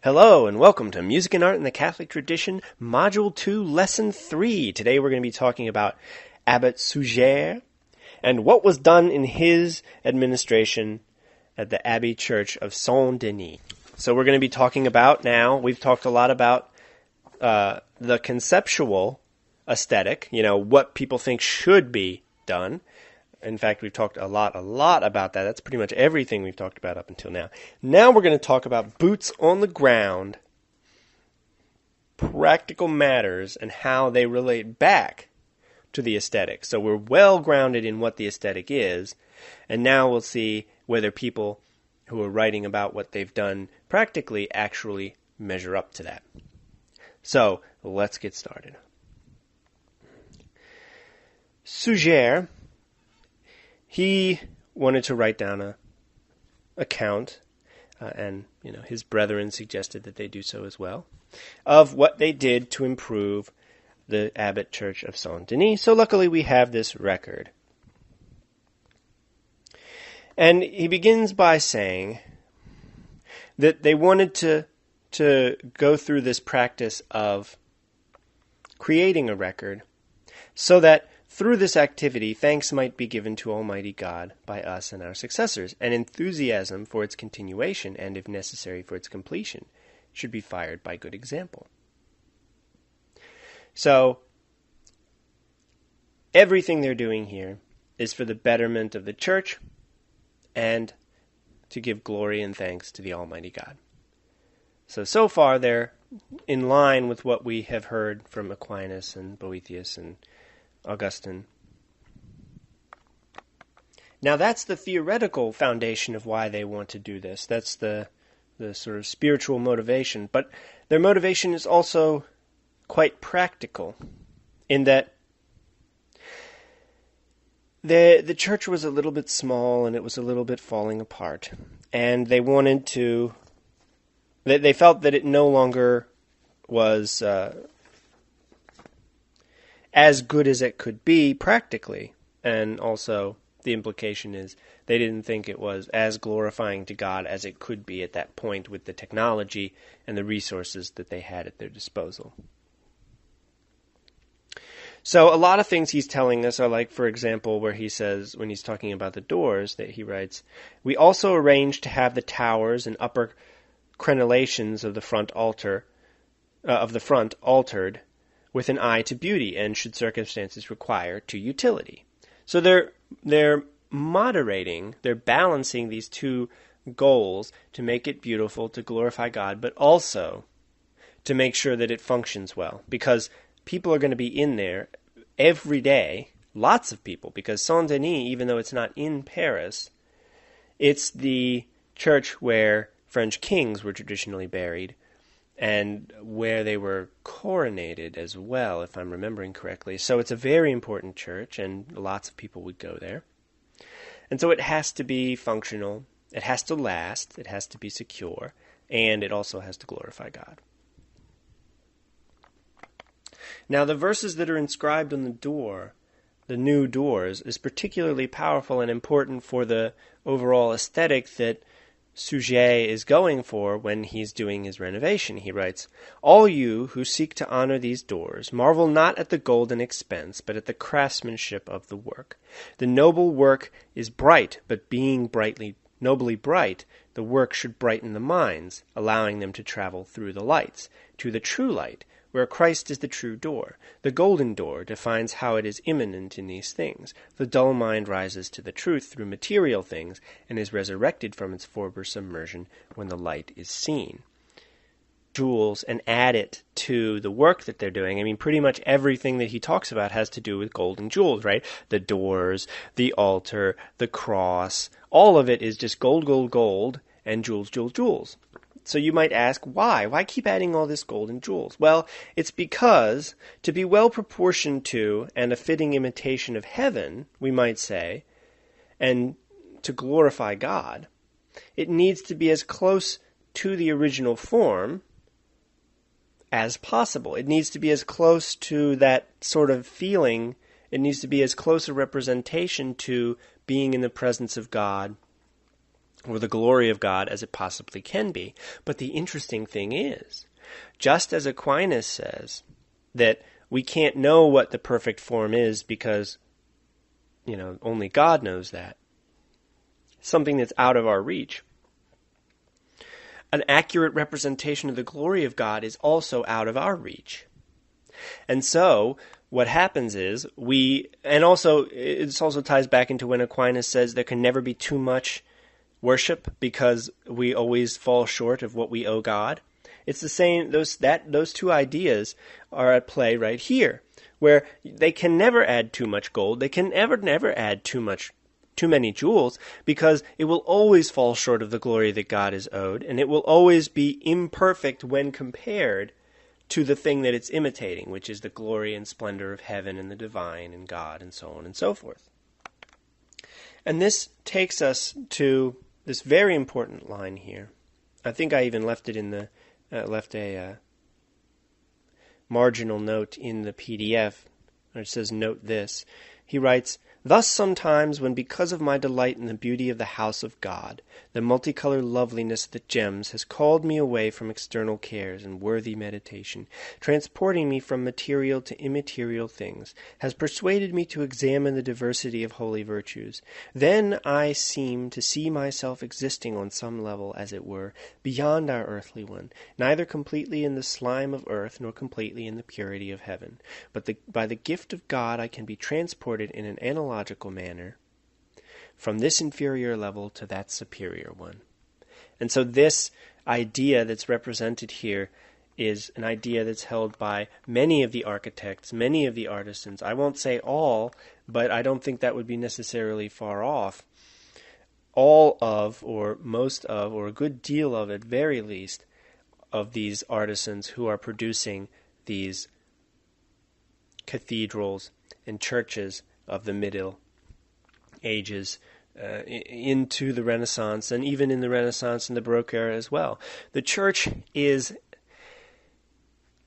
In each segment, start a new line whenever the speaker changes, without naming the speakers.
Hello and welcome to Music and Art in the Catholic Tradition, Module 2, Lesson 3. Today we're going to be talking about Abbot Suger and what was done in his administration at the Abbey Church of Saint-Denis. So we're going to be talking about now, we've talked a lot about the conceptual aesthetic, what people think should be done. In fact, we've talked a lot about that. That's pretty much everything we've talked about up until now. Now we're going to talk about boots on the ground, practical matters, and how they relate back to the aesthetic. So we're well grounded in what the aesthetic is, and now we'll see whether people who are writing about what they've done practically actually measure up to that. So let's get started. Suger, he wanted to write down an account, and his brethren suggested that they do so as well, of what they did to improve the Abbot Church of Saint-Denis. So luckily we have this record. And he begins by saying that they wanted to go through this practice of creating a record so that through this activity, thanks might be given to Almighty God by us and our successors, and enthusiasm for its continuation, and if necessary for its completion, should be fired by good example. So, everything they're doing here is for the betterment of the Church and to give glory and thanks to the Almighty God. So far they're in line with what we have heard from Aquinas and Boethius and Augustine. Now that's the theoretical foundation of why they want to do this. That's the sort of spiritual motivation. But their motivation is also quite practical in that the church was a little bit small and it was a little bit falling apart. And they wanted to... They felt that it no longer was as good as it could be practically, and also the implication is they didn't think it was as glorifying to God as it could be at that point with the technology and the resources that they had at their disposal. So a lot of things he's telling us are like, for example, where he says, when he's talking about the doors, that he writes, "We also arranged to have the towers and upper crenellations of the front altered, with an eye to beauty, and should circumstances require, to utility." So they're moderating, they're balancing these two goals to make it beautiful, to glorify God, but also to make sure that it functions well. Because people are going to be in there every day, lots of people, because Saint-Denis, even though it's not in Paris, it's the church where French kings were traditionally buried, and where they were coronated as well, if I'm remembering correctly. So it's a very important church, and lots of people would go there. And so it has to be functional, it has to last, it has to be secure, and it also has to glorify God. Now the verses that are inscribed on the door, the new doors, is particularly powerful and important for the overall aesthetic that Suger is going for when he's doing his renovation. He writes, "All you who seek to honor these doors, marvel not at the golden expense, but at the craftsmanship of the work. The noble work is bright, but being nobly bright, the work should brighten the minds, allowing them to travel through the lights, to the true light, where Christ is the true door. The golden door defines how it is immanent in these things. The dull mind rises to the truth through material things, and is resurrected from its former submersion when the light is seen." Jewels, and add it to the work that they're doing. I mean, pretty much everything that he talks about has to do with gold and jewels, right? The doors, the altar, the cross, all of it is just gold, gold, gold, and jewels, jewels, jewels. So you might ask, why? Why keep adding all this gold and jewels? Well, it's because to be well proportioned to and a fitting imitation of heaven, we might say, and to glorify God, it needs to be as close to the original form as possible. It needs to be as close to that sort of feeling. It needs to be as close a representation to being in the presence of God or the glory of God as it possibly can be. But the interesting thing is, just as Aquinas says that we can't know what the perfect form is because, only God knows that, something that's out of our reach, an accurate representation of the glory of God is also out of our reach. And so what happens is it also ties back into when Aquinas says there can never be too much worship because we always fall short of what we owe God. It's the same, those two ideas are at play right here, where they can never add too much gold, they can never add too many jewels, because it will always fall short of the glory that God is owed, and it will always be imperfect when compared to the thing that it's imitating, which is the glory and splendor of heaven and the divine and God and so on and so forth. And this takes us to this very important line here. I think I even left it in the a marginal note in the PDF, where it says, note this. He writes, "Thus sometimes, when because of my delight in the beauty of the house of God, the multicolored loveliness of the gems has called me away from external cares and worthy meditation, transporting me from material to immaterial things, has persuaded me to examine the diversity of holy virtues, then I seem to see myself existing on some level, as it were, beyond our earthly one, neither completely in the slime of earth nor completely in the purity of heaven. But by the gift of God I can be transported in an analogical manner from this inferior level to that superior one." And so this idea that's represented here is an idea that's held by many of the architects, many of the artisans. I won't say all, but I don't think that would be necessarily far off. All of, or most of, or a good deal of, at very least, of these artisans who are producing these cathedrals and churches of the Middle Ages into the Renaissance, and even in the Renaissance and the Baroque era as well. The church is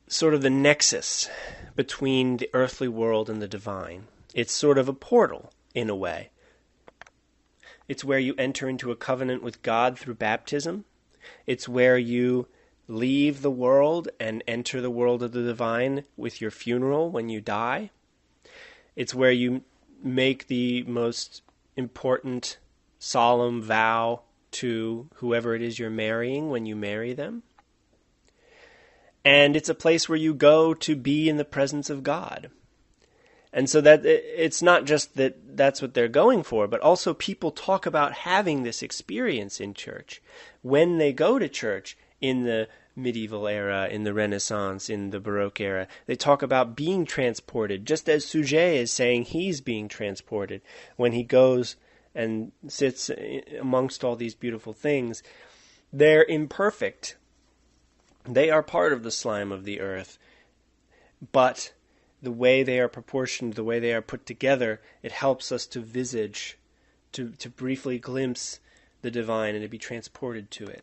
sort of the nexus between the earthly world and the divine. It's sort of a portal, in a way. It's where you enter into a covenant with God through baptism. It's where you leave the world and enter the world of the divine with your funeral when you die. It's where you make the most important solemn vow to whoever it is you're marrying when you marry them. And it's a place where you go to be in the presence of God. And so that it's not just that that's what they're going for, but also people talk about having this experience in church. When they go to church in the medieval era, in the Renaissance, in the Baroque era, they talk about being transported, just as Suger is saying he's being transported when he goes and sits amongst all these beautiful things. They're imperfect. They are part of the slime of the earth. But the way they are proportioned, the way they are put together, it helps us to visage, to briefly glimpse the divine and to be transported to it.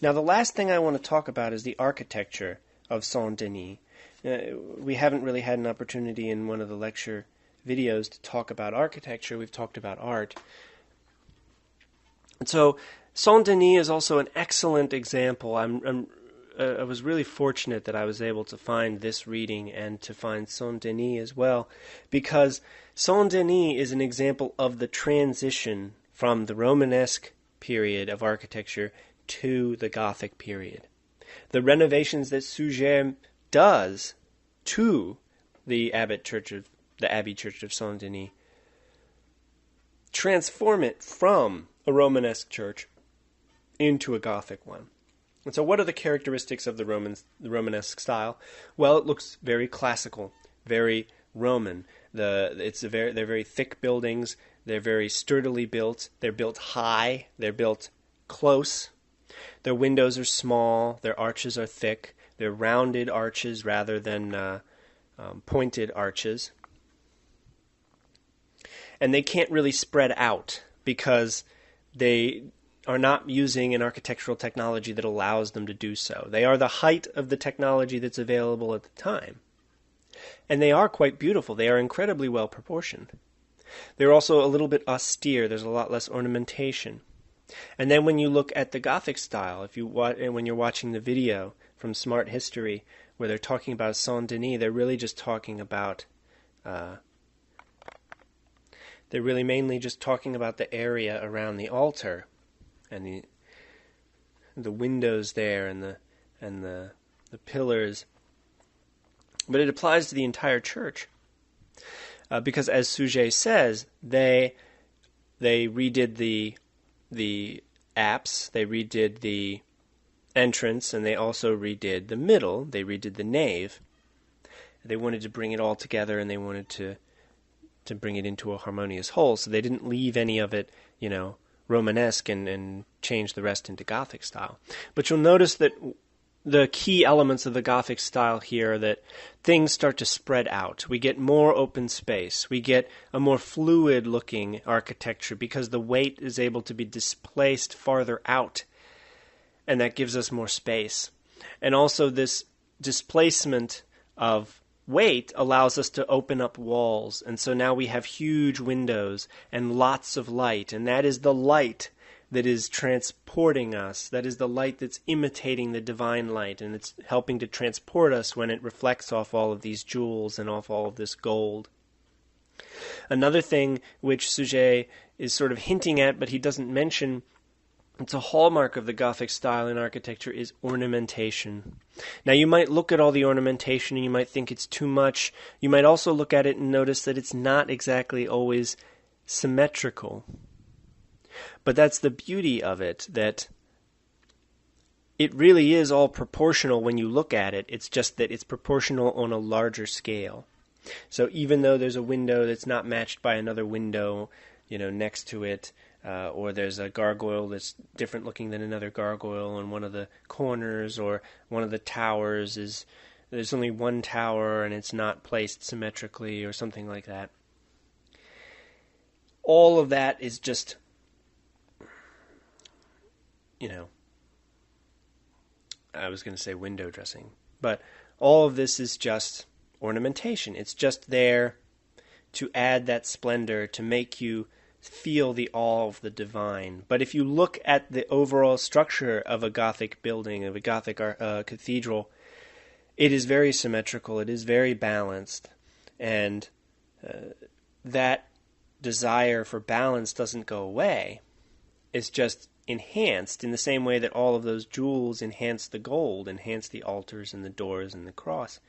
Now, the last thing I want to talk about is the architecture of Saint-Denis. We haven't really had an opportunity in one of the lecture videos to talk about architecture. We've talked about art. And so Saint-Denis is also an excellent example. I was really fortunate that I was able to find this reading and to find Saint-Denis as well, because Saint-Denis is an example of the transition from the Romanesque period of architecture to the Gothic period. The renovations that Suger does to the Abbey Church of Saint-Denis transform it from a Romanesque church into a Gothic one. And so what are the characteristics of the Romanesque style? Well, it looks very classical, very Roman. They're very thick buildings. They're very sturdily built. They're built high. They're built close. Their windows are small. Their arches are thick. They're rounded arches rather than pointed arches. And they can't really spread out because they are not using an architectural technology that allows them to do so. They are the height of the technology that's available at the time. And they are quite beautiful. They are incredibly well proportioned. They're also a little bit austere. There's a lot less ornamentation. And then when you look at the Gothic style, when you're watching the video from Smart History, where they're talking about Saint-Denis, they're really just talking about, they're really mainly just talking about the area around the altar, and the windows there, and the pillars. But it applies to the entire church, because as Suger says, they redid the apse, they redid the entrance, and they also redid the middle. They redid the nave. They wanted to bring it all together, and they wanted to bring it into a harmonious whole. So they didn't leave any of it, Romanesque and change the rest into Gothic style. But you'll notice that the key elements of the Gothic style here are that things start to spread out. We get more open space. We get a more fluid-looking architecture because the weight is able to be displaced farther out, and that gives us more space. And also this displacement of weight allows us to open up walls, and so now we have huge windows and lots of light, and that is the light that is transporting us. That is the light that's imitating the divine light, and it's helping to transport us when it reflects off all of these jewels and off all of this gold. Another thing which Suger is sort of hinting at, but he doesn't mention, it's a hallmark of the Gothic style in architecture, is ornamentation. Now you might look at all the ornamentation and you might think it's too much. You might also look at it and notice that it's not exactly always symmetrical. But that's the beauty of it, that it really is all proportional when you look at it. It's just that it's proportional on a larger scale. So even though there's a window that's not matched by another window, next to it, or there's a gargoyle that's different looking than another gargoyle on one of the corners, or one of the towers there's only one tower and it's not placed symmetrically, or something like that. All of that is just, I was going to say window dressing, but all of this is just ornamentation. It's just there to add that splendor, to make you feel the awe of the divine. But if you look at the overall structure of a Gothic building, of a Gothic cathedral, it is very symmetrical, it is very balanced, and that desire for balance doesn't go away. It's just enhanced in the same way that all of those jewels enhance the gold, enhance the altars and the doors and the cross.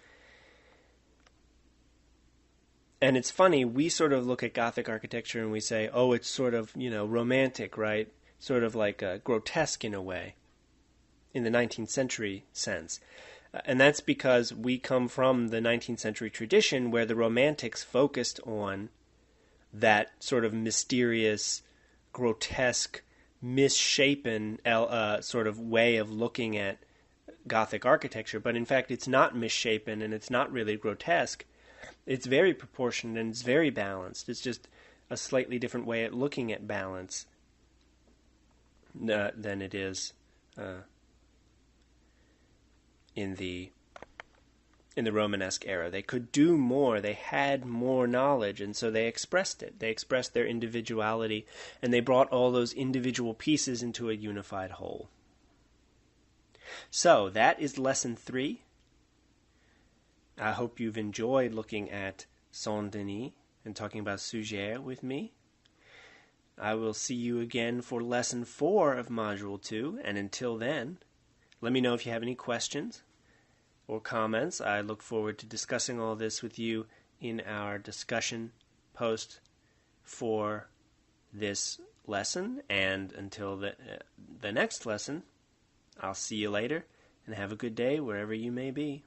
And it's funny, we sort of look at Gothic architecture and we say, oh, it's sort of, romantic, right? Sort of like grotesque in a way, in the 19th century sense. And that's because we come from the 19th century tradition where the Romantics focused on that sort of mysterious, grotesque, misshapen sort of way of looking at Gothic architecture. But in fact, it's not misshapen and it's not really grotesque. It's very proportioned and it's very balanced. It's just a slightly different way at looking at balance than it is in the Romanesque era. They could do more. They had more knowledge, and so they expressed it. They expressed their individuality, and they brought all those individual pieces into a unified whole. So that is lesson 3. I hope you've enjoyed looking at Saint-Denis and talking about Suger with me. I will see you again for lesson 4 of module 2, and until then, let me know if you have any questions or comments. I look forward to discussing all this with you in our discussion post for this lesson, and until the next lesson, I'll see you later, and have a good day wherever you may be.